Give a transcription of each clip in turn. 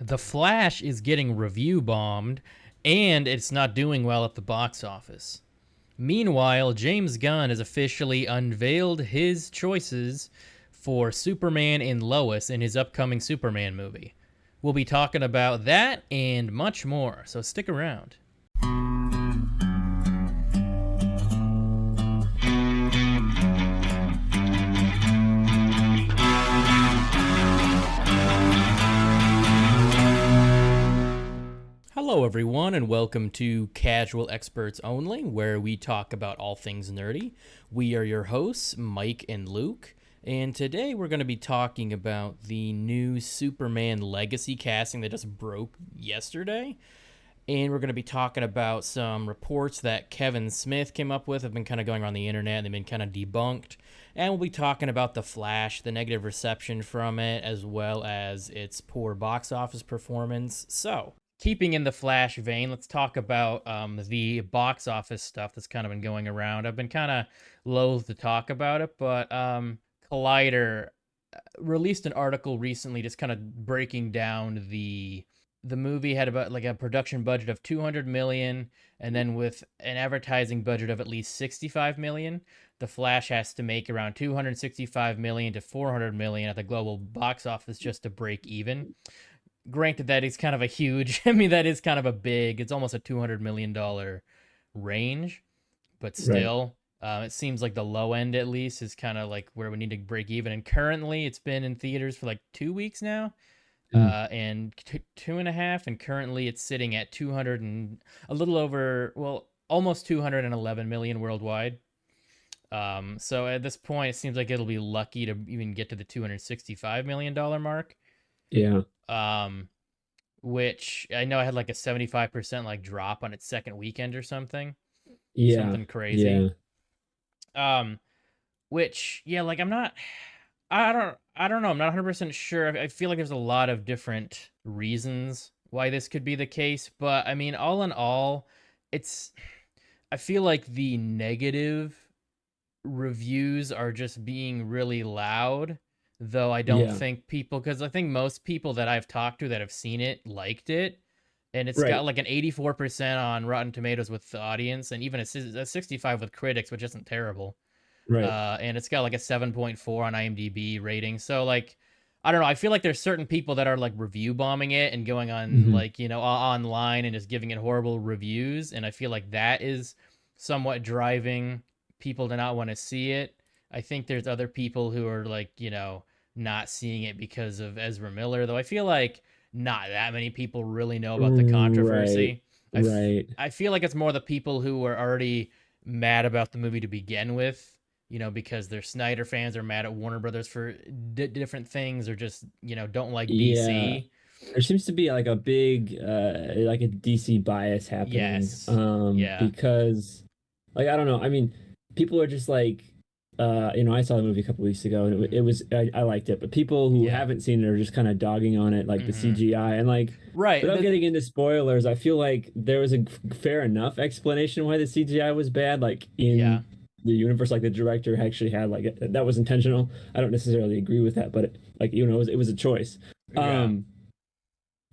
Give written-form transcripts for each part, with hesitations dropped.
The Flash is getting review bombed, and it's not doing well at the box office. Meanwhile, James Gunn has officially unveiled his choices for Superman and Lois in his upcoming Superman movie. We'll be talking about that and much more, so stick around. Hello, everyone, and welcome to Casual Experts Only, where we talk about all things nerdy. We are your hosts, Mike and Luke, and today we're going to be talking about the new Superman Legacy casting that just broke yesterday. And we're going to be talking about some reports that Kevin Smith came up with, have been kind of going around the internet, and they've been kind of debunked. And we'll be talking about The Flash, the negative reception from it, as well as its poor box office performance. So, keeping in the Flash vein, let's talk about the box office stuff that's kind of been going around. I've been kind of loath to talk about it, but Collider released an article recently just kind of breaking down the movie had about like a production budget of 200 million, and then with an advertising budget of at least 65 million, the Flash has to make around 265 million to 400 million at the global box office just to break even. Granted, that is kind of a huge, that is kind of a big, it's almost a $200 million range, but still, it seems like the low end at least is kind of like where we need to break even. And currently it's been in theaters for like 2 weeks now, and 2.5, and currently it's sitting at 200 and a little over, well, almost 211 million worldwide. So at this point, it seems like it'll be lucky to even get to the $265 million mark. Yeah. Which I know I had like a 75% like drop on its second weekend or something. Yeah. Something crazy. Yeah. Which, yeah, like I don't know. I'm not 100% sure. I feel like there's a lot of different reasons why this could be the case, but I mean, all in all, I feel like the negative reviews are just being really loud, though I don't Yeah. think people, because I think most people that I've talked to that have seen it liked it, and it's got Right. like an 84% on Rotten Tomatoes with the audience, and even a 65 with critics, which isn't terrible. Right. And it's got like a 7.4 on IMDb rating. So like, I don't know. I feel like there's certain people that are like review bombing it and going on Hmm. like, online and just giving it horrible reviews. And I feel like that is somewhat driving people to not want to see it. I think there's other people who are like, not seeing it because of Ezra Miller, though I feel like not that many people really know about the Right. controversy. Right. I feel like it's more the people who were already mad about the movie to begin with, because they're Snyder fans, or mad at Warner Brothers for different things, or just, don't like Yeah. DC. There seems to be like a big like a DC bias happening. Yes. Yeah. Because like I don't know. I mean, people are just like I saw the movie a couple weeks ago and it Mm-hmm. was I liked it, but people who Yeah. haven't seen it are just kind of dogging on it like the Mm-hmm. CGI and like Right. without getting into spoilers, I feel like there was a fair enough explanation why the CGI was bad. Like Yeah. in the universe, like the director actually had like that was intentional. I don't necessarily agree with that, but it was a choice. Yeah. Um,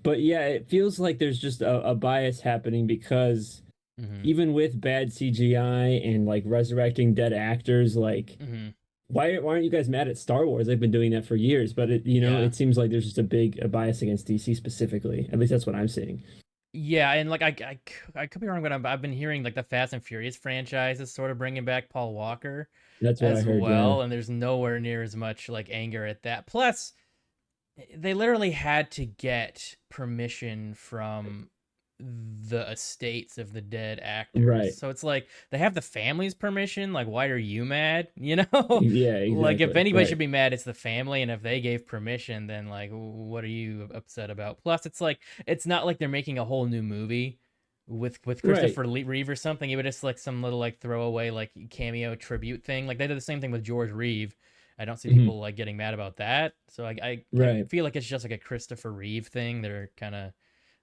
but yeah, it feels like there's just a bias happening because Mm-hmm. even with bad CGI and like resurrecting dead actors, like Mm-hmm. why aren't you guys mad at Star Wars? They've been doing that for years, but Yeah. it seems like there's just a bias against DC specifically. At least that's what I'm seeing. Yeah, and like I could be wrong, but I've been hearing like the Fast and Furious franchise is sort of bringing back Paul Walker That's what I as heard. Yeah. well, and there's nowhere near as much like anger at that. Plus, they literally had to get permission from the estates of the dead actors. Right. So it's like they have the family's permission. Like, why are you mad? You know, Yeah. like if Exactly. anybody Right. should be mad, it's the family. And if they gave permission, then like, what are you upset about? Plus, it's like it's not like they're making a whole new movie with Right. Christopher Reeve or something. It would just like some little like throwaway like cameo tribute thing. Like they did the same thing with George Reeve. I don't see Hmm. people like getting mad about that. So I Right. feel like it's just like a Christopher Reeve thing. They're kind of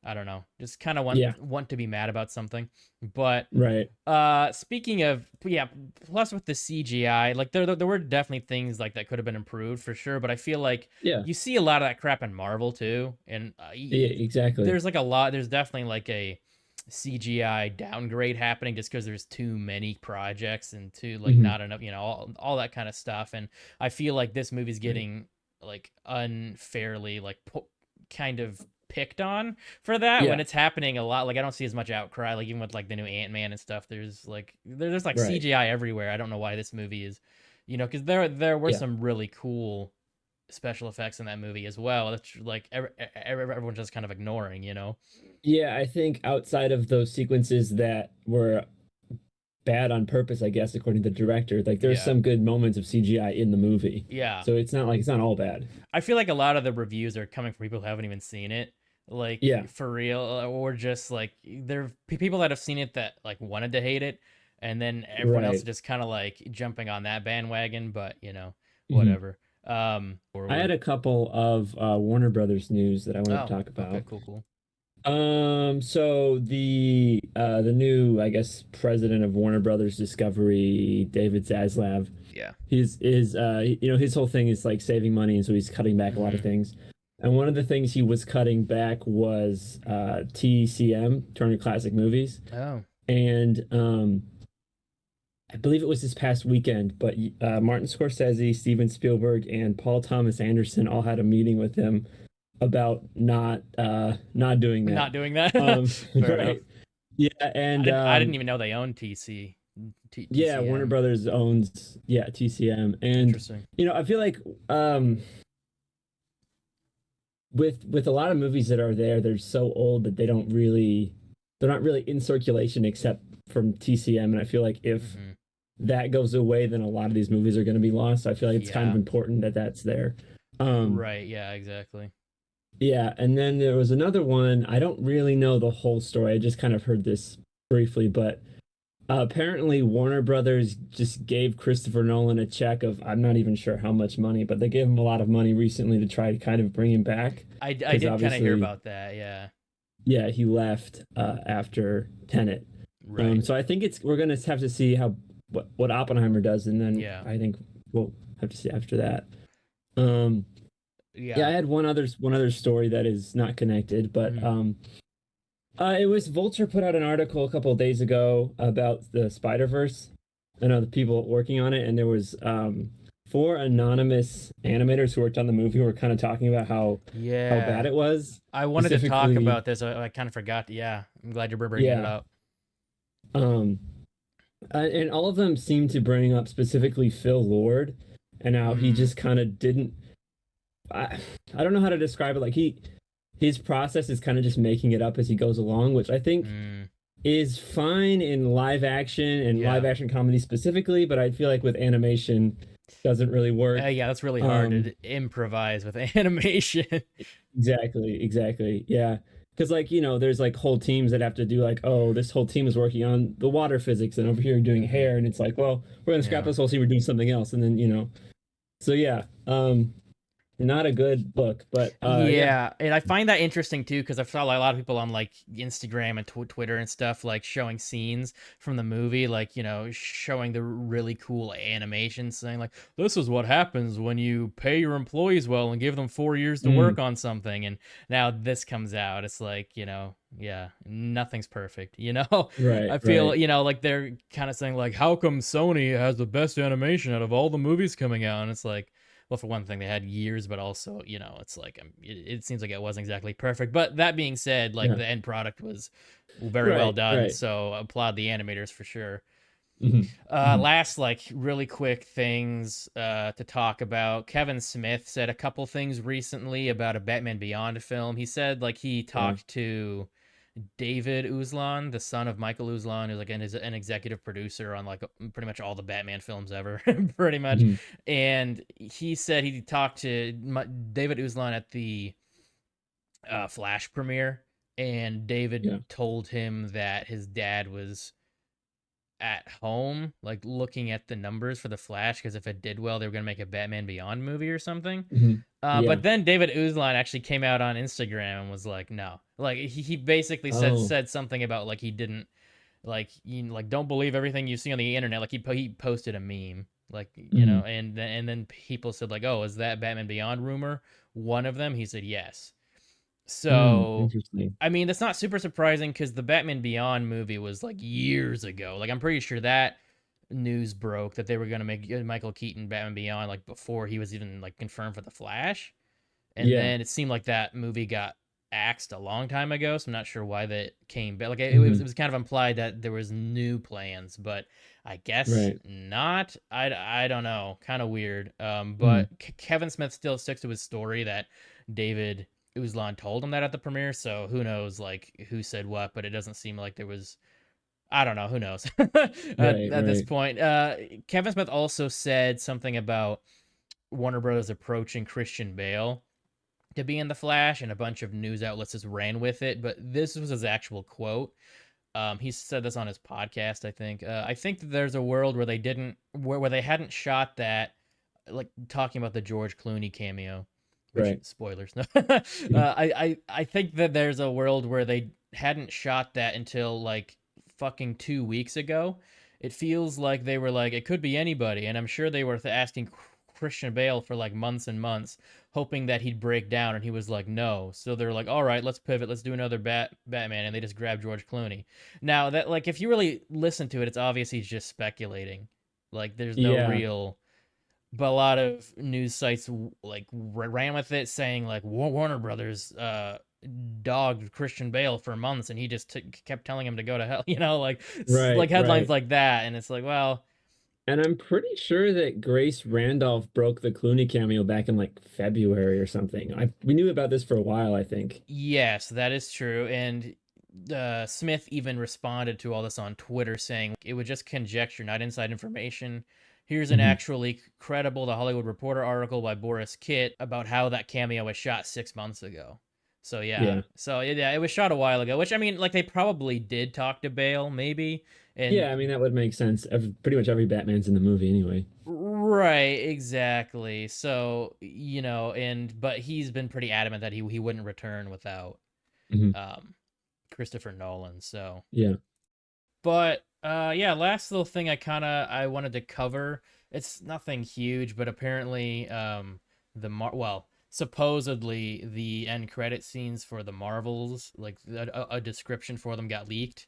I don't know, just kind of Yeah. want to be mad about something. But Right. speaking of, yeah, plus with the CGI, like there were definitely things like that could have been improved for sure, but I feel like Yeah. you see a lot of that crap in Marvel too, and Yeah. Exactly. there's like a lot, there's definitely like a CGI downgrade happening just because there's too many projects and too like Hmm. not enough, all that kind of stuff. And I feel like this movie's Right. getting like unfairly like kind of picked on for that when Yeah. it's happening a lot. Like I don't see as much outcry. Like even with like the new Ant-Man and stuff, there's like Right. CGI everywhere. I don't know why this movie is, because there were Yeah. some really cool special effects in that movie as well. That's like everyone's just kind of ignoring. Yeah. I think outside of those sequences that were bad on purpose, I guess, according to the director, like there's Yeah. some good moments of CGI in the movie. Yeah. So it's not like it's not all bad. I feel like a lot of the reviews are coming from people who haven't even seen it. Yeah. Like for real, or just like there people that have seen it that like wanted to hate it, and then everyone else is Right. just kind of like jumping on that bandwagon. But Hmm. whatever. I had Forward. a couple of Warner Brothers news that I wanted to Oh, talk okay, about. cool, cool. So the new, I guess, president of Warner Brothers Discovery, David Zaslav, Yeah. his whole thing is like saving money, and so he's cutting back a lot of Mm-hmm. things. And one of the things he was cutting back was TCM, Turner Classic Movies. Oh, And I believe it was this past weekend, but Martin Scorsese, Steven Spielberg, and Paul Thomas Anderson all had a meeting with him about not doing that. not doing that. Um, Fair enough. right. Yeah, I and didn't even know they owned yeah, Warner TCM. Brothers owns, yeah, TCM. And Interesting. I feel like with a lot of movies that are there, they're so old that they're not really in circulation except from TCM. And I feel like if Mm-hmm. that goes away, then a lot of these movies are going to be lost. So I feel like it's kind of Yeah. important that that's there. Um, Right. Yeah. Exactly. yeah, and then there was another one. I don't really know the whole story. I just kind of heard this briefly, but apparently Warner Brothers just gave Christopher Nolan a check of, I'm not even sure how much money, but they gave him a lot of money recently to try to kind of bring him back I because did kind of hear obviously, about that. Yeah. yeah, he left after Tenet. Right. So I think we're gonna have to see how what Oppenheimer does, and then Yeah. I think we'll have to see after that. Um, yeah, I Yeah. had one other story that is not connected, but Mhm. it was Vulture put out an article a couple of days ago about the Spider-Verse. I know the people working on it, and there was four anonymous animators who worked on the movie who were kind of talking about how bad Yeah. it was. I wanted to talk Specifically, about this. I kind of forgot. Yeah. I'm glad you're bringing it yeah. up. Um, and all of them seemed to bring up specifically Phil Lord and how he Mm. just kind of didn't. I don't know how to describe it. Like his process is kind of just making it up as he goes along, which I think Mm. is fine in live action and live Yeah. action comedy specifically, but I feel like with animation doesn't really work. Yeah. That's really hard Um, to improvise with animation. exactly. Yeah. Because like, there's like whole teams that have to do like, oh, this whole team is working on the water physics and over here doing Hmm. hair, and it's like, well, we're gonna scrap Yeah. this whole team, we're doing something else. And then, so yeah. Not a good look, but yeah. Yeah, and I find that interesting too because I saw like, a lot of people on like Instagram and Twitter and stuff like showing scenes from the movie, like showing the really cool animations, saying like this is what happens when you pay your employees well and give them 4 years to work Mm, on something, and now this comes out. It's like yeah, nothing's perfect. right, I feel right. like they're kind of saying like, how come Sony has the best animation out of all the movies coming out? And it's like, well, for one thing, they had years, but also, it's like it seems like it wasn't exactly perfect. But that being said, like Yeah. the end product was very well Right, done. right. So applaud the animators for sure. Hmm. Hmm. Last, like really quick things to talk about. Kevin Smith said a couple things recently about a Batman Beyond film. He said like he Yeah. talked to David Uzlan, the son of Michael Uzlan, who's like an executive producer on like pretty much all the Batman films ever, pretty much. Hmm. And he said he talked to David Uzlan at the Flash premiere, and David Yeah. told him that his dad was at home, like looking at the numbers for the Flash, because if it did well, they were gonna make a Batman Beyond movie or something. Yeah. But then David Uzlan actually came out on Instagram and was like, no, like he basically Oh. said something about like he didn't like don't believe everything you see on the internet. Like he posted a meme, like Mm. and then people said like, oh, is that Batman Beyond rumor one of them? He said yes. So, Interesting. I mean, that's not super surprising because the Batman Beyond movie was like years ago. Like, I'm pretty sure that news broke that they were going to make Michael Keaton Batman Beyond like before he was even like confirmed for the Flash. And Yeah. then it seemed like that movie got axed a long time ago, so I'm not sure why that came back. Like Hmm. it was kind of implied that there was new plans, but I guess Right. not. I don't know, kind of weird. Mm. But Kevin Smith still sticks to his story that David Uzlan told him that at the premiere. So who knows, like who said what? But it doesn't seem like there was. I don't know. Who knows? Right. At this Right. point, Kevin Smith also said something about Warner Brothers approaching Christian Bale to be in the Flash, and a bunch of news outlets just ran with it. But this was his actual quote. He said this on his podcast. I think. I think that there's a world where they didn't, where they hadn't shot that, like talking about the George Clooney cameo, which Right. spoilers. No, I think that there's a world where they hadn't shot that until like fucking 2 weeks ago. It feels like they were like it could be anybody, and I'm sure they were asking Christian Bale for like months and months, hoping that he'd break down, and he was like no. So they're like, all right, let's pivot, let's do another Batman, and they just grabbed George Clooney. Now that like if you really listen to it, it's obvious he's just speculating. Like there's no Yeah. real, but a lot of news sites like ran with it, saying like Warner Brothers dogged Christian Bale for months, and he just kept telling him to go to hell. Right. Like headlines Right. like that, and it's like, well, And I'm pretty sure that Grace Randolph broke the Clooney cameo back in like February or something. We knew about this for a while, I think. yes, that is true. And Smith even responded to all this on Twitter, saying it was just conjecture, not inside information. Here's an Hmm. actually credible The Hollywood Reporter article by Boris Kitt about how that cameo was shot 6 months ago. So yeah, Yeah. yeah, it was shot a while ago. Which I mean, like they probably did talk to Bale, maybe, Yeah, I and mean that would make sense. Pretty much every Batman's in the movie anyway. right, exactly. So and but he's been pretty adamant that he wouldn't return without Hmm. um Christopher Nolan. So, Yeah. but yeah, last little thing I wanted to cover. It's nothing huge, but apparently supposedly the end credit scenes for the Marvels, like a description for them got leaked.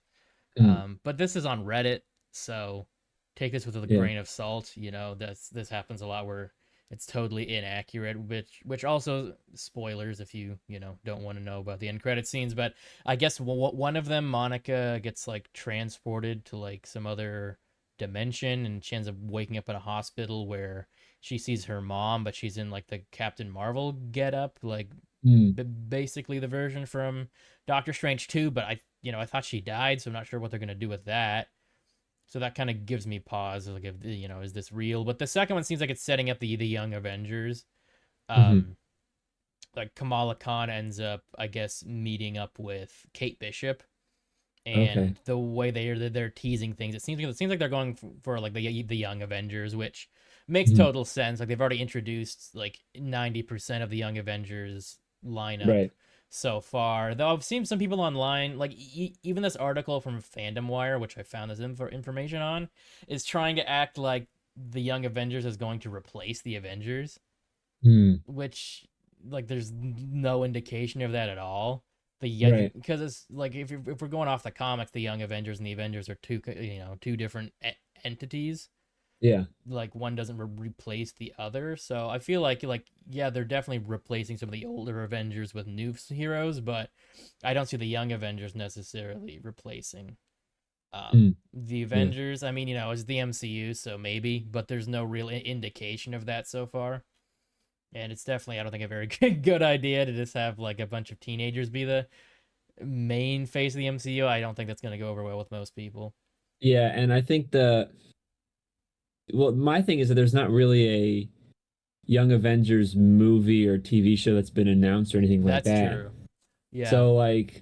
Mm. But this is on Reddit, so take this with a Yeah. grain of salt. This happens a lot where it's totally inaccurate, which also spoilers if you don't want to know about the end credit scenes. But I guess one of them, Monica gets like transported to like some other dimension, and she ends up waking up in a hospital where she sees her mom, but she's in like the Captain Marvel getup, like Mm. basically the version from Doctor Strange 2, but I thought she died, so I'm not sure what they're gonna do with that. So that kind of gives me pause. Like, if, is this real? But the second one seems like it's setting up the Young Avengers. Hmm. Um, like Kamala Khan ends up, I guess, meeting up with Kate Bishop, Okay. and the way they're teasing things, it seems like they're going for like the Young Avengers, which makes Mhm. total sense. Like they've already introduced like 90% of the Young Avengers lineup Right. so far. Though I've seen some people online, like even this article from Fandom Wire, which I found this information on, is trying to act like the Young Avengers is going to replace the Avengers, Mm. which like there's no indication of that at all. Right. Because it's like if we're going off the comics, the Young Avengers and the Avengers are two different entities. Yeah. Like one doesn't replace the other, so I feel like yeah, they're definitely replacing some of the older Avengers with new heroes, but I don't see the Young Avengers necessarily replacing Mm. the Yeah. Avengers. I mean, it's the MCU, so maybe, but there's no real indication of that so far. And it's definitely, I don't think, a very good idea to just have like a bunch of teenagers be the main face of the MCU. I don't think that's going to go over well with most people. Yeah, and I think my thing is that there's not really a Young Avengers movie or TV show that's been announced or anything like That's that. true. Yeah. So like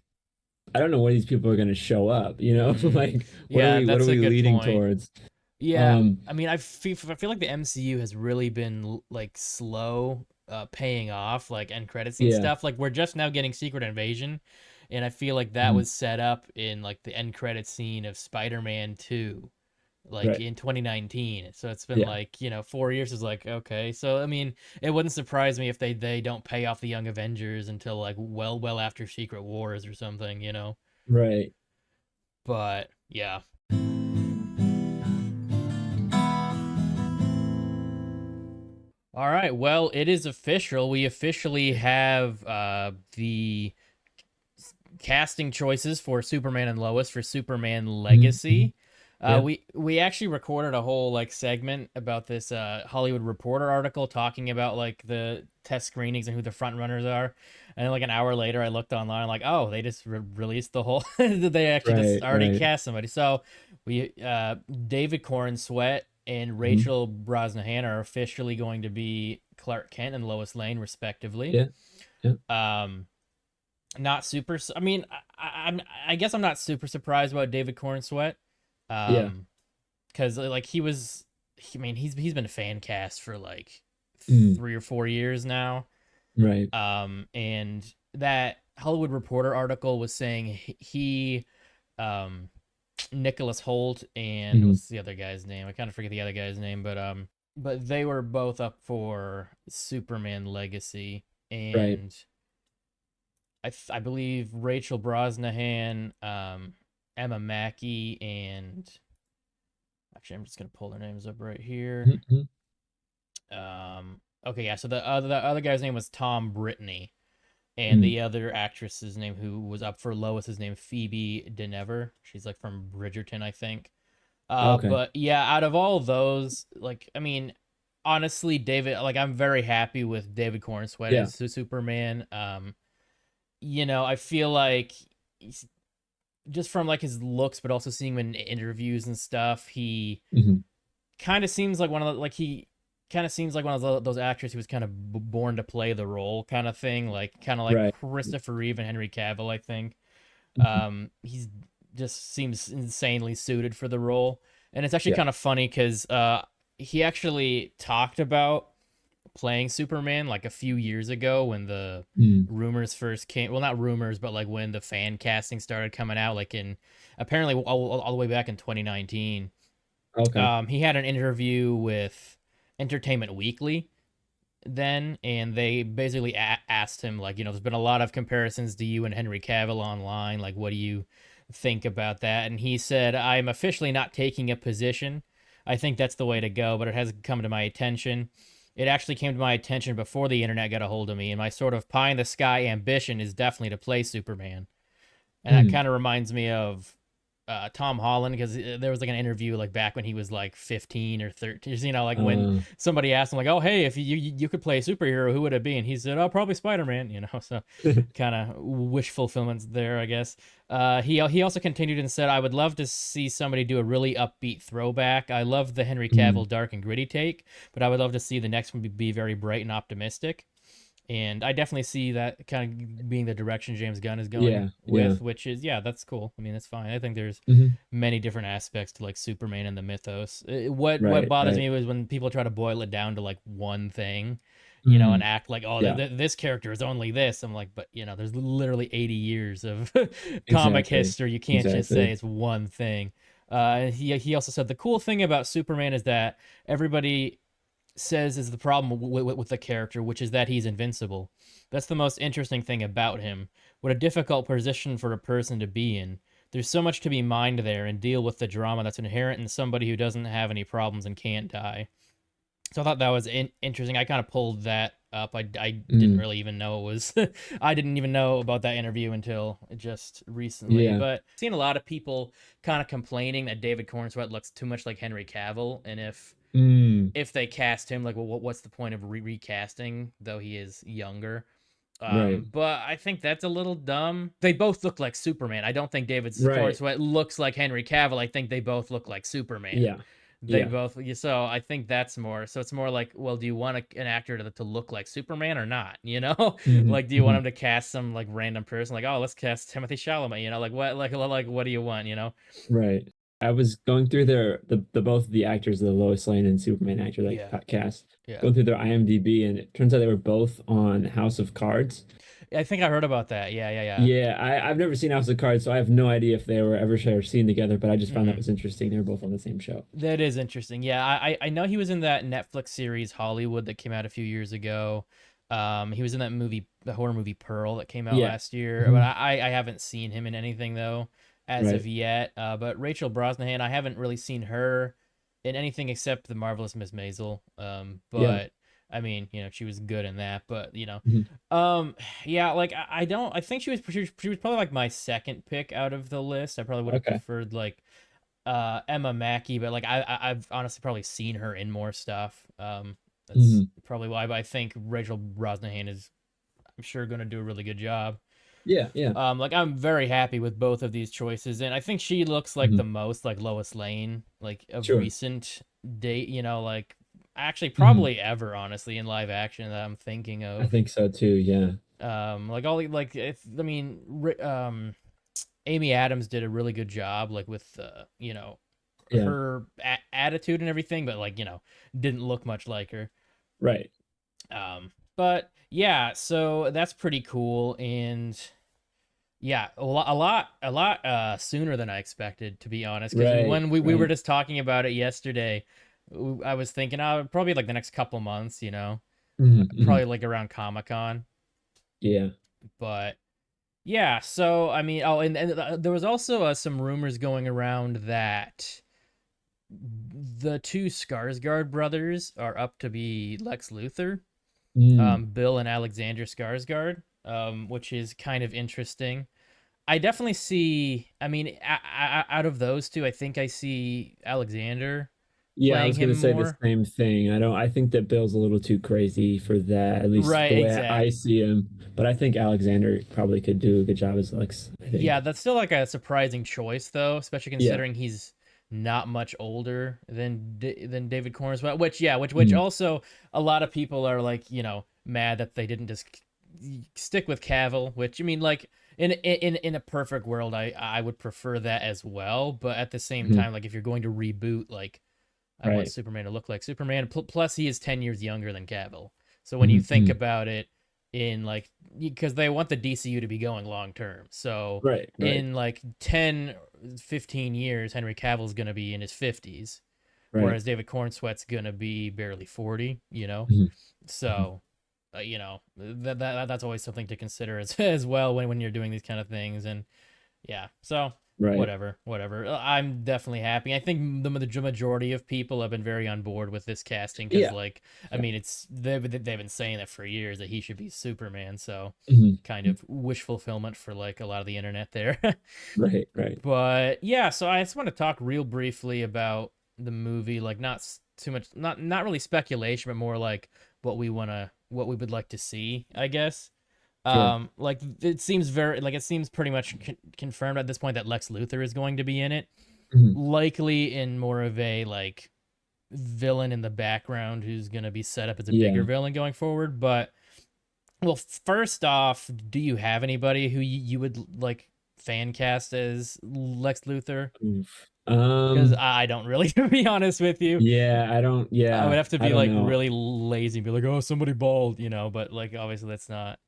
I don't know when these people are going to show up, you know? Mm. Like Yeah, what are that's a we good leading point. towards? Yeah, Um I mean, I feel like the MCU has really been like slow paying off like end credit scene yeah. stuff. Like we're just now getting Secret Invasion, and I feel like that Mhm. was set up in like the end credit scene of Spider-Man 2 like Right. in 2019. So it's been Yeah. like, 4 years is like, okay. So I mean, it wouldn't surprise me if they don't pay off the Young Avengers until like well after Secret Wars or something. Right. But yeah. All right. Well, it is official. We officially have the casting choices for Superman and Lois for Superman Mhm. Mhm. Legacy. Yeah. We actually recorded a whole like segment about this Hollywood Reporter article talking about like the test screenings and who the front runners are. And then like an hour later, I looked online like, oh, they just released the whole. They actually just Right. already Right. cast somebody. So we David Corenswet and Mhm. Rachel Brosnahan are officially going to be Clark Kent and Lois Lane, respectively. Yeah. Yeah. Um, not super. I mean, I guess I'm not super surprised about David Cornsweet, Yeah. because like he was, I mean, he's been a fan cast for like Mm. 3 or 4 years now. Right. And that Hollywood Reporter article was saying um, Nicholas Holt and Mhm. what's the other guy's name? I kind of forget the other guy's name, but they were both up for Superman Legacy, Right. and I believe Rachel Brosnahan, Emma Mackey, and actually I'm just gonna pull their names up right here. Mhm. Okay, yeah. So the other guy's name was Tom Brittany, and Mm. the other actress's name who was up for Lois's name Phoebe Denever. She's like from Bridgerton, I think. Okay. But yeah, out of all those, like I mean, honestly, David, like I'm very happy with David Cornsweet Yeah. as Superman. I feel like just from like his looks, but also seeing him in interviews and stuff, he Mhm. kind of seems like one of the, like he kind of seems like one of those actors who was kind of born to play the role kind of thing, like kind of like Right. Christopher Reeve and Henry Cavill, I think. Mhm. He's just seems insanely suited for the role, and it's actually Yeah. kind of funny because he actually talked about playing Superman like a few years ago when the Mm. rumors first came. Well, not rumors, but like when the fan casting started coming out, like in apparently all the way back in 2019. Okay. He had an interview with Entertainment Weekly then, and they basically asked him like, there's been a lot of comparisons to you and Henry Cavill online. Like, what do you think about that? And he said, I'm officially not taking a position. I think that's the way to go, but it hasn't come to my attention. It actually came to my attention before the internet got a hold of me, and my sort of pie in the sky ambition is definitely to play Superman. And that Mm. kind of reminds me of Tom Holland, because there was like an interview like back when he was like 15 or 13. Like when Uh, somebody asked him like, "Oh, hey, if you could play a superhero, who would it be?" And he said, "Oh, probably Spider Man." So kind of wish fulfillment there, I guess. He also continued and said, "I would love to see somebody do a really upbeat throwback. I love the Henry mm. Cavill dark and gritty take, but I would love to see the next one be very bright and optimistic." And I definitely see that kind of being the direction James Gunn is going Yeah. Yeah. with, which is, yeah, that's cool. I mean, that's fine. I think there's Mhm. many different aspects to like Superman and the mythos. What Right. bothers Right. me was when people try to boil it down to like one thing, and Mm. act like, oh, Yeah. this character is only this. I'm like, but there's literally 80 years of comic Exactly. history. You can't just say Exactly. it's one thing. He also said the cool thing about Superman is that everybody says is the problem with the character, which is that he's invincible. That's the most interesting thing about him. What a difficult position for a person to be in. There's so much to be mined there and deal with the drama that's inherent in somebody who doesn't have any problems and can't die. So I thought that was interesting. I kind of pulled that up. I didn't Mm. really even know it was. I didn't even know about that interview until just recently. Yeah. But I've seen a lot of people kind of complaining that David Cornsweet looks too much like Henry Cavill, and Mm. if they cast him, like, well, what's the point of recasting? Though he is younger. Right. But I think that's a little dumb. They both look like Superman. I don't think David Right. Cornsweet looks like Henry Cavill. I think they both look like Superman. Yeah. They Yeah. both. So I think that's more. So it's more like, well, do you want an actor to look like Superman or not? You know, Hmm. like, do you want Hmm. him to cast some like random person? Like, oh, let's cast Timothy Chalamet. You know, like like what do you want? You know? Right. I was going through the both of the actors, the Lois Lane and Superman actor, like Yeah, cast, yeah. going through their IMDb, and it turns out they were both on House of Cards. I think I heard about that. Yeah, yeah, yeah. Yeah, I've never seen House of Cards, so I have no idea if they were ever shared or seen together, but I just found that Hmm. was interesting. They were both on the same show. That is interesting. Yeah, I know he was in that Netflix series Hollywood that came out a few years ago. He was in that movie, the horror movie Pearl that came out Yeah. last year. But Hmm. I haven't seen him in anything though, as of Right. yet. But Rachel Brosnahan, I haven't really seen her in anything except The Marvelous Miss Maisel. Yeah. But I mean, she was good in that. But Hmm. um, yeah, like I don't. I think she was probably like my second pick out of the list. I probably would have Okay. preferred like Emma Mackey, but like I've honestly probably seen her in more stuff. That's Hmm. probably why. But I think Rachel Brosnahan is, I'm sure, going to do a really good job. Yeah. Yeah. Like I'm very happy with both of these choices, and I think she looks like Hmm. the most like Lois Lane, like of Sure. recent date. Like actually Hmm. probably ever, honestly, in live action that I'm thinking I of. think so too. Yeah. Like all like if I mean, Amy Adams did a really good job, like with Yeah. her attitude and everything, but like didn't look much like her. Right. But yeah, so that's pretty cool, and yeah, a lot sooner than I expected, to be honest. Because Right. when we were Right. just talking about it yesterday, I was thinking, oh, probably like the next couple months, Hmm. Hmm. probably like around Comic Con. Yeah. But yeah, so I mean, oh, and there was also some rumors going around that the two Skarsgård brothers are up to be Lex Luthor, Mm. Bill and Alexander Skarsgård, which is kind of interesting. I definitely see. I mean, out of those two, I think I see Alexander Yeah, I playing was him gonna say the more. same thing. I think that Bill's a little too crazy for that, at least Right, the way I exact. see him. But I think Alexander probably could do a good job as Lex, I Yeah, think. that's still like a surprising choice, though, especially Yeah. considering he's not much older than David Corenswet. Which, yeah, which Mm. also a lot of people are like, mad that they didn't just stick with Cavill. Which I mean, like in a perfect world, I would prefer that as well. But at the same Mhm. time, like if you're going to reboot, like I want Right. Superman to look like Superman. Plus, he is 10 years younger than Cavill. So when you Mhm. think Mhm. about it, in like, because they want the DCU to be going long term. So Right. Right. in like 10, 15 years, Henry Cavill's going to be in his 50s, Right. whereas David Cornsweat's going to be barely 40. Mhm. Mhm. So, that's always something to consider as well when you're doing these kind of things. And yeah, so Right. whatever. I'm definitely happy. I think the majority of people have been very on board with this casting because, Yeah. like, I Yeah. mean, they've been saying that for years that he should be Superman. So, Mhm. kind Mhm. of wish fulfillment for like a lot of the internet there. Right. Right. But yeah, so I just want to talk real briefly about the movie, like not too much, not really speculation, but more like what we would like to see, I guess. Sure. Like it seems very like it seems pretty much confirmed at this point that Lex Luthor is going to be in it, Mhm. likely in more of a like villain in the background who's going to be set up as a bigger Yeah. villain going forward. But well, first off, do you have anybody who you would like fan cast as Lex Luthor? Oof. Because I don't really, to be honest with you. Yeah, I don't, I would yeah, have to I be don't like know. really lazy and be like, oh, somebody bald. But like obviously that's not,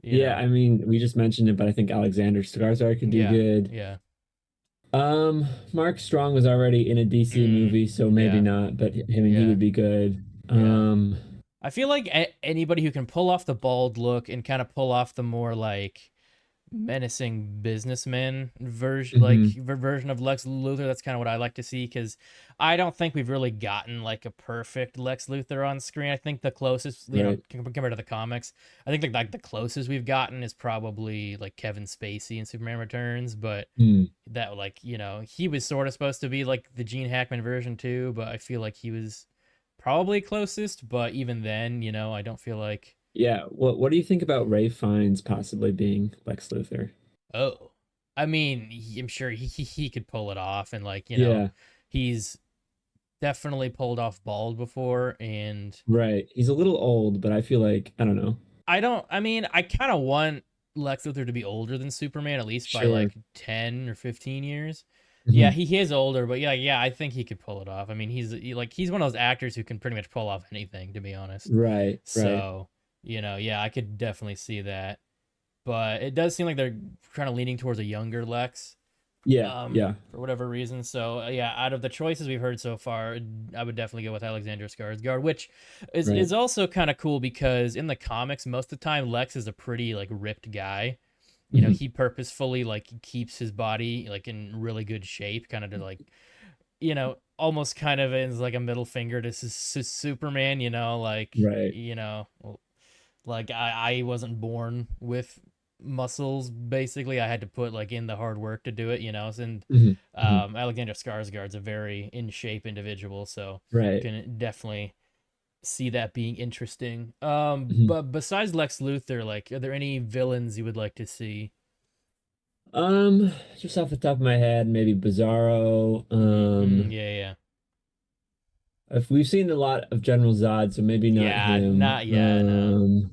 you Yeah, know. I mean, we just mentioned it, but I think Alexander Skarsgård could do Yeah, good. yeah. Mark Strong was already in a DC Mm, movie, so maybe yeah, not, but I mean, he yeah, would be good. yeah. I feel like anybody who can pull off the bald look and kind of pull off the more like menacing businessman version, like Mhm. version of Lex Luthor. That's kind of what I like to see because I don't think we've really gotten like a perfect Lex Luthor on screen. I think the closest, Right. compared to the comics, I think like the closest we've gotten is probably like Kevin Spacey in Superman Returns, but Mm. that like he was sort of supposed to be like the Gene Hackman version too, but I feel like he was probably closest. But even then, I don't feel like, Yeah. What do you think about Ray Fiennes possibly being Lex Luthor? oh, I mean, I'm sure he could pull it off, and like Yeah. he's definitely pulled off bald before, and Right. He's a little old, but I feel like I don't know. I don't. I mean, I kind of want Lex Luthor to be older than Superman, at least by Sure. like 10 or 15 years. Yeah, Hmm. he is older, but yeah, I think he could pull it off. I mean, he's one of those actors who can pretty much pull off anything, to be honest. Right. Right. So, yeah, I could definitely see that. But it does seem like they're kind of leaning towards a younger Lex, Yeah. Yeah. for whatever reason. So yeah, out of the choices we've heard so far, I would definitely go with Alexander Skarsgård, which is Right. is also kind of cool because in the comics, most of the time Lex is a pretty like ripped guy. Hmm. He purposefully like keeps his body like in really good shape, kind of to like almost kind of is like a middle finger to Superman. Right. Like I wasn't born with muscles. Basically, I had to put like in the hard work to do it. And Hmm. Hmm. Alexander Skarsgård's a very in shape individual, so Right. can definitely see that being interesting. Hmm. But besides Lex Luthor, like, are there any villains you would like to see? Just off the top of my head, maybe Bizarro. Yeah, yeah, If we've seen a lot of General Zod, so maybe not yeah. him. Not yet, no.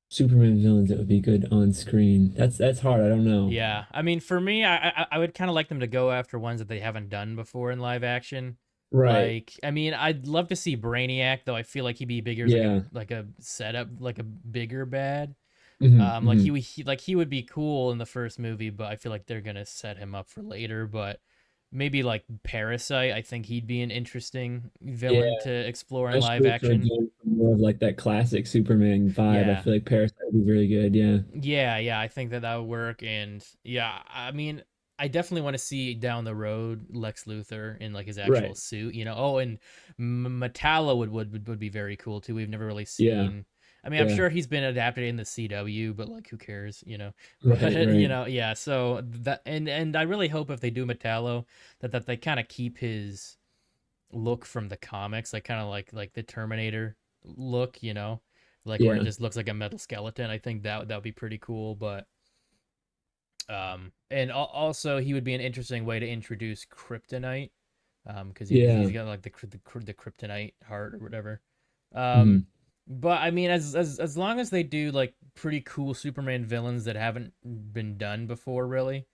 Superman villains that would be good on screen. That's hard. I don't know. Yeah, I mean, for me, I would kind of like them to go after ones that they haven't done before in live action. Right. Like, I mean, I'd love to see Brainiac, though. I feel like he'd be bigger as Yeah. like a setup, like a bigger bad. Hmm. Like Hmm. he would be cool in the first movie, but I feel like they're gonna set him up for later. But maybe like Parasite, I think he'd be an interesting Yeah. villain to explore in live Especially if they're action. going for more of like that classic Superman vibe. I Yeah, feel like Parasite would be really good. Yeah. yeah, I think that would work. And yeah, I mean, I definitely want to see down the road Lex Luthor in like his actual Right. suit. Oh, and Metallo would be very cool too. We've never really Yeah. seen. I mean, I'm Yeah. sure he's been adapted in the CW, but like, who cares? Right. But Right. yeah. So that and I really hope if they do Metallo that they kind of keep his look from the comics, like kind of like the Terminator look, like where it Yeah. just looks like a metal skeleton. I think that would be pretty cool. But and also he would be an interesting way to introduce kryptonite, because he's Yeah. got like the kryptonite heart or whatever. Um, Hmm. but I mean, as long as they do like pretty cool Superman villains that haven't been done before, really,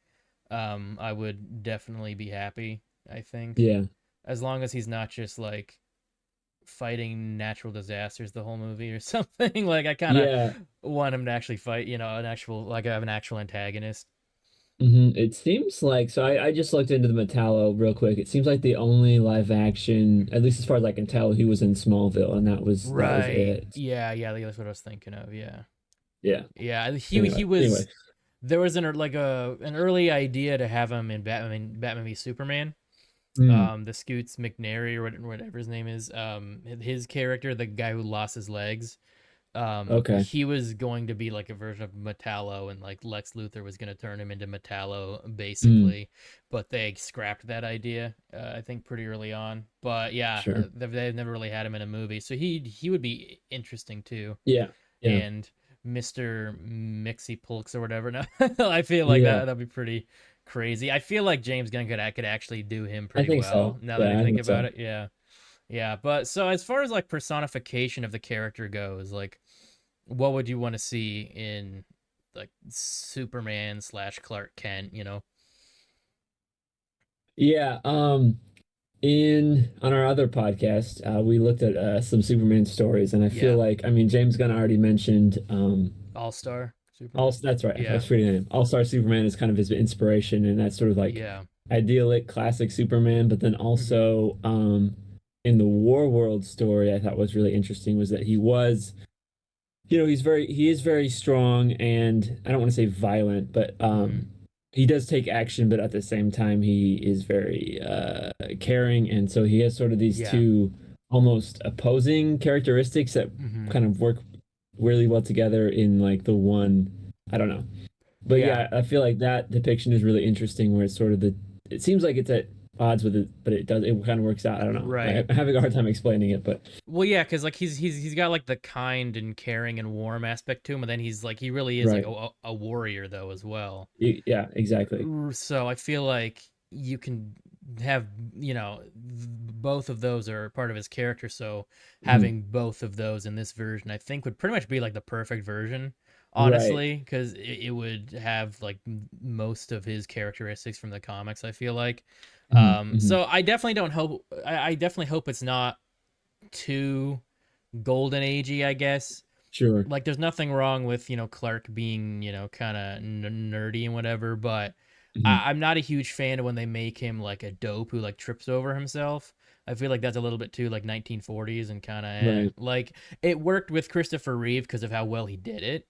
I would definitely be happy. I think Yeah. as long as he's not just like fighting natural disasters the whole movie or something. Like I kind of Yeah. want him to actually fight, an actual like have an actual antagonist. Hmm. It seems like so. I just looked into the Metallo real quick. It seems like the only live action, at least as far as I can tell, he was in Smallville, and that was Right. it. Yeah, that's what I was thinking of. Yeah. Yeah. Yeah, he Anyway. was there was an early idea to have him in Batman v Superman. Mm, The Scoots McNairy or whatever his name is. His character, the guy who lost his legs, okay. he was going to be like a version of Metallo, and like Lex Luthor was going to turn him into Metallo Mm, basically, but they scrapped that idea, I think pretty early on. But yeah, sure. they've never really had him in a movie, so he would be interesting too. Yeah. Yeah. And Mr. Mixie Pulks or whatever. No, I feel like Yeah. that'd be pretty crazy. I feel like James Gunn could actually do him I pretty think well so. now that I Yeah, I think think about so. it. Yeah. Yeah, but so as far as like personification of the character goes, like what would you want to see in like Superman slash Clark Kent? Yeah. In on our other podcast, we looked at some Superman stories, and I feel Yeah. like, I mean, James Gunn already mentioned All Star all Superman. that's right. I Yeah. was forgetting him. All-Star Superman is kind of his inspiration, and that's sort of like Yeah. idyllic classic Superman. But then Hmm. also, in the War World story, I thought was really interesting was that he is very strong, and I don't want to say violent, but Hmm. he does take action, but at the same time he is very caring, and so he has sort of these Yeah. two almost opposing characteristics that Hmm. kind of work really well together in like the one. I don't know. But Yeah. yeah, I feel like that depiction is really interesting where it's sort of it seems like it's at odds with it, but it kind of works out. I don't know. Right. I'm having a hard time explaining it, but Well, yeah, because like he's got like the kind and caring and warm aspect to him, and then he's like he really is like right. a warrior though as well. Yeah, exactly. So I feel like you can have, both of those are part of his character. So Mhm. having both of those in this version, I think would pretty much be like the perfect version, Right. honestly, because it would have like most of his characteristics from the comics, I feel like. Mhm. Mhm. So I definitely don't hope, I definitely hope it's not too golden agey, I guess. Sure. Like there's nothing wrong with Clark being kind of nerdy and whatever, but Mhm. I'm not a huge fan of when they make him like a dope who like trips over himself. I feel like that's a little bit too like 1940s and kind of Right. like it worked with Christopher Reeve because of how well he did it,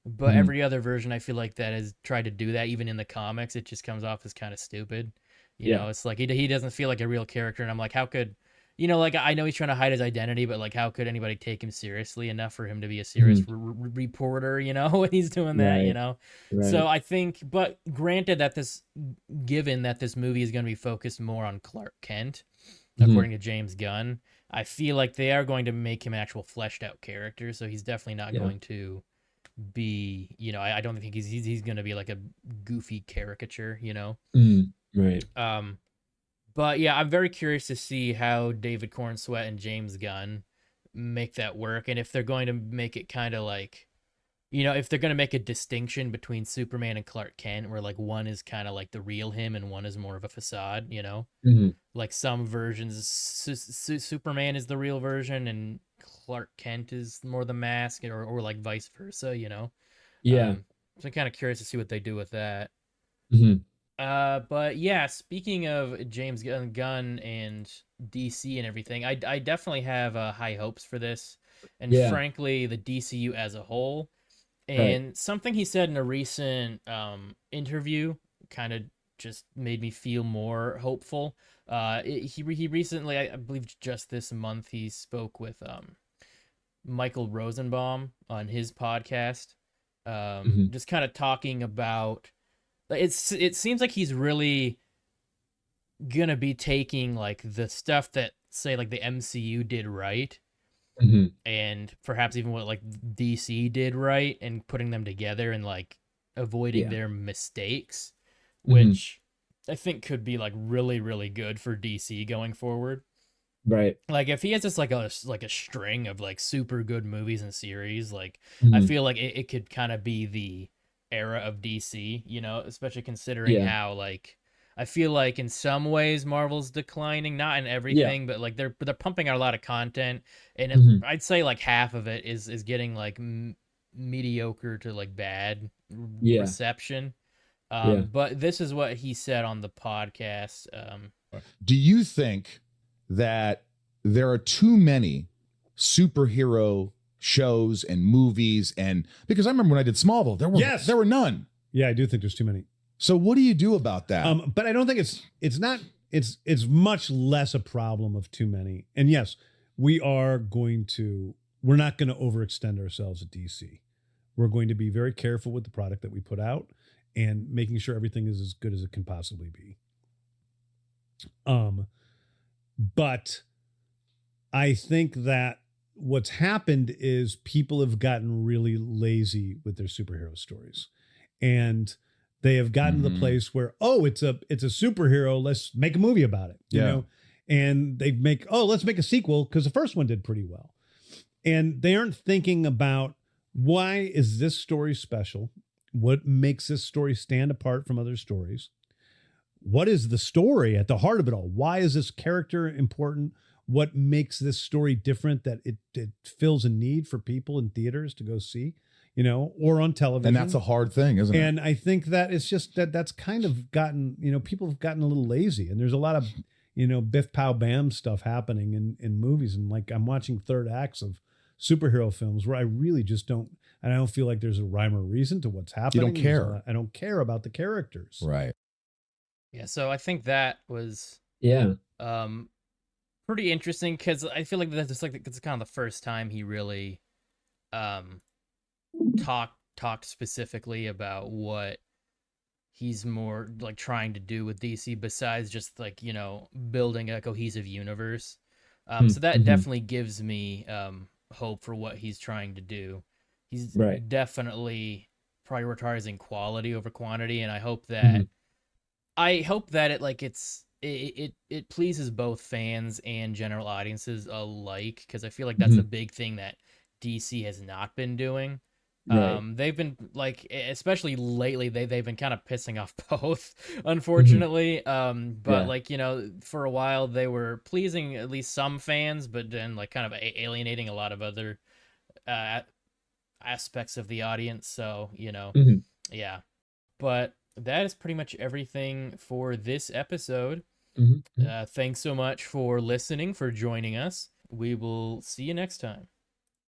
but Mhm. every other version I feel like that has tried to do that. Even in the comics, it just comes off as kind of stupid. Yeah. It's like he doesn't feel like a real character, and I'm like, how could like I know he's trying to hide his identity, but like, how could anybody take him seriously enough for him to be a serious Mhm. reporter? when he's doing that, Right. So Right. I think, but granted that given that this movie is going to be focused more on Clark Kent, Mhm. according to James Gunn, I feel like they are going to make him an actual fleshed out character. So he's definitely not Yeah. going to be, I don't think he's going to be like a goofy caricature, Right. Um, but yeah, I'm very curious to see how David Corenswet and James Gunn make that work, and if they're going to make it kind of like, if they're going to make a distinction between Superman and Clark Kent, where like one is kind of like the real him and one is more of a facade, Mhm. like some versions, Superman is the real version and Clark Kent is more the mask, or like vice versa, Yeah. So I'm kind of curious to see what they do with that. Mhm. But yeah, speaking of James Gunn and DC and everything, I definitely have high hopes for this, and Yeah. frankly, the DCU as a whole. Right. And something he said in a recent interview kind of just made me feel more hopeful. He recently, I believe, just this month, he spoke with Michael Rosenbaum on his podcast, Mhm. just kind of talking about. It seems like he's really gonna be taking like the stuff that say like the MCU did right, Mhm. and perhaps even what like DC did right, and putting them together and like avoiding Yeah. their mistakes, Mhm. which I think could be like really really good for DC going forward. Right. Like if he has just like a string of like super good movies and series, like I Mhm. feel like it could kind of be the era of DC, especially considering Yeah. how like I feel like in some ways Marvel's declining, not in Yeah. everything, but like they're pumping out a lot of content, and Mhm. I'd say like half of it is getting like mediocre to like bad Yeah. reception. Yeah. But this is what he said on the podcast. Do you think that there are too many superhero shows and movies? And because I remember when I did Smallville, Yes. there were none. Yeah, I do think there's too many. So what do you do about that? But I don't think it's not it's much less a problem of too many. And yes, we're not going to overextend ourselves at DC. We're going to be very careful with the product that we put out and making sure everything is as good as it can possibly be. But I think that what's happened is people have gotten really lazy with their superhero stories. And they have gotten to the place where, oh, it's a superhero, let's make a movie about it. You Yeah. know? And let's make a sequel because the first one did pretty well. And they aren't thinking about why is this story special? What makes this story stand apart from other stories? What is the story at the heart of it all? Why is this character important? What makes this story different that it fills a need for people in theaters to go see, or on television? And that's a hard thing, isn't it? And I think that it's just that's kind of gotten, people have gotten a little lazy, and there's a lot of, biff pow bam stuff happening in movies. And like I'm watching third acts of superhero films where I really just don't, and I don't feel like there's a rhyme or reason to what's happening. care. I don't care about the characters. Right. Yeah, so I think that was Yeah. um pretty interesting because I feel like that's kind of the first time he really um talked specifically about what he's more like trying to do with DC besides just like building a cohesive universe. So that Mhm. definitely gives me hope for what he's trying to do. He's Right. definitely prioritizing quality over quantity, and I hope Mhm. that it like it pleases both fans and general audiences alike, because I feel like that's a big thing that DC has not been doing. Right. They've been like, especially lately, they've been kind of pissing off both, Mhm. unfortunately. But Yeah. like, for a while they were pleasing at least some fans, but then like kind of alienating a lot of other uh aspects of the audience. So, Mhm. yeah. But that is pretty much everything for this episode. Mhm. Mhm. Thanks so much for listening, for joining us. We will see you next time.